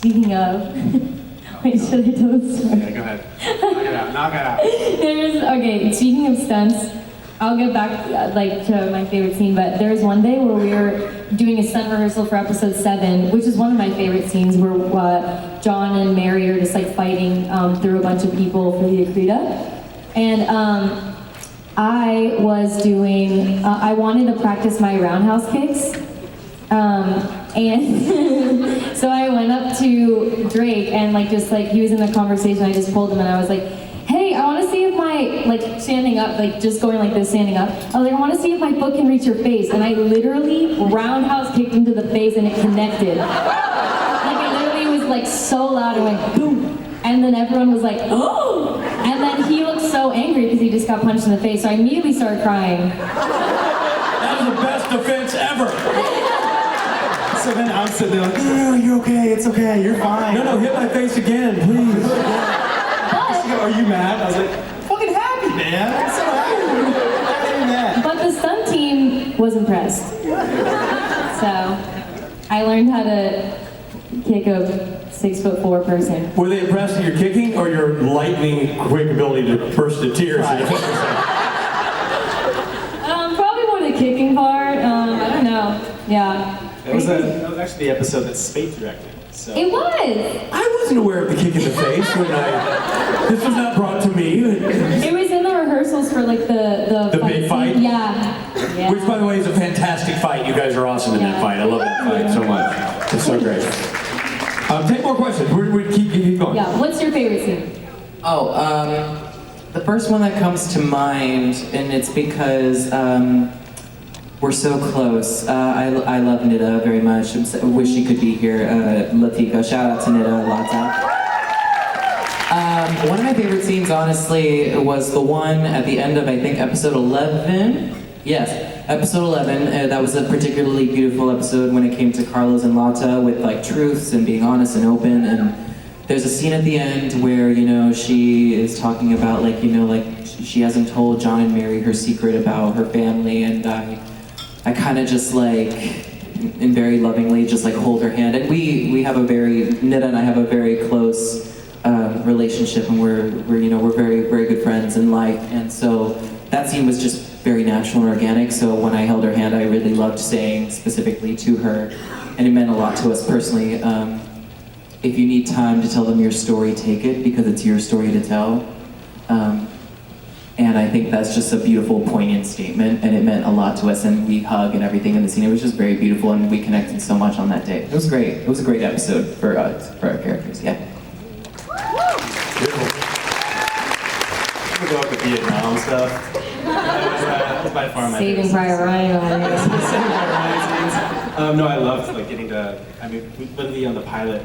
Speaking of, wait, should I tell the story? Yeah, go ahead. Knock it out. Okay, speaking of stunts, I'll get back to my favorite scene, but there was one day where we were doing a stunt rehearsal for episode 7, which is one of my favorite scenes, where John and Mary are just like fighting through a bunch of people for the Akrita. And I was doing, I wanted to practice my roundhouse kicks. And so I went up to Drake and he was in the conversation, I just pulled him and I was like, hey, I want to see if my, standing up, just going like this, standing up. I was like, I want to see if my foot can reach your face. And I literally roundhouse kicked him to the face and it connected. It literally was so loud, it went boom. And then everyone was like, oh! And then he looked so angry because he just got punched in the face. So I immediately started crying. That was the best defense ever. So then I'm sitting there like, no, you're okay, it's okay, you're fine. No, hit my face again, please. Are you mad? I was like, fucking happy, man. I'm so happy. I'm mad. But the stunt team was impressed. So I learned how to kick a 6'4" person. Were they impressed with your kicking or your lightning quick ability to burst to tears? Probably more the kicking part. I don't know. Yeah. That was actually the episode that Spate directed. So. It was! I wasn't aware of the kick in the face when this was not brought to me. It was in the rehearsals for the big fight? Yeah. Which, by the way, is a fantastic fight. You guys are awesome in that fight. I love that fight so much. It's so great. Take more questions. We keep going. Yeah. What's your favorite scene? Oh, the first one that comes to mind, and it's because we're so close. I love Nida very much. I wish she could be here. Latika, shout out to Nida, Lata. One of my favorite scenes, honestly, was the one at the end of, I think, episode 11. Yes, episode 11. That was a particularly beautiful episode when it came to Carlos and Lata with truths and being honest and open. And there's a scene at the end where, she is talking about she hasn't told John and Mary her secret about her family, and I kind of just and very lovingly just hold her hand. And we have Nida and I have a very close relationship, and we're very, very good friends in life. And so that scene was just very natural and organic. So when I held her hand, I really loved saying specifically to her, and it meant a lot to us personally, if you need time to tell them your story, take it, because it's your story to tell. And I think that's just a beautiful, poignant statement, and it meant a lot to us, and we hug and everything in the scene. It was just very beautiful, and we connected so much on that day. It was great. It was a great episode for our characters, yeah. Beautiful. I'm gonna go with the Vietnam stuff. That was by far my favorite. Saving Private Ryan over here. Saving Private Ryan scenes. No, I loved getting to. I mean, we literally on the pilot.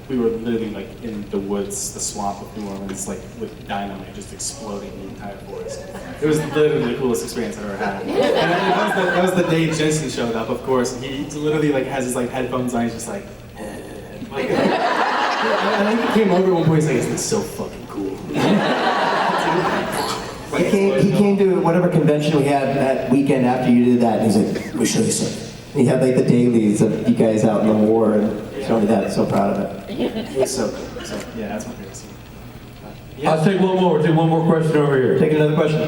We were literally in the woods, the swamp of New Orleans, with dynamite just exploding the entire forest. It was literally the coolest experience I've ever had. And that was the day Jensen showed up, of course. And he literally has his headphones on. He's just and I think he came over at one point. He's like, "This is so fucking cool." He came to whatever convention we had that weekend after you did that, and he's like, "Let me show you something." And he had the dailies of you guys out in the war, and showed me that. So proud of it. It was so cool. So yeah, that's my favorite scene. I'll take one more. We'll take one more question over here. Take another question.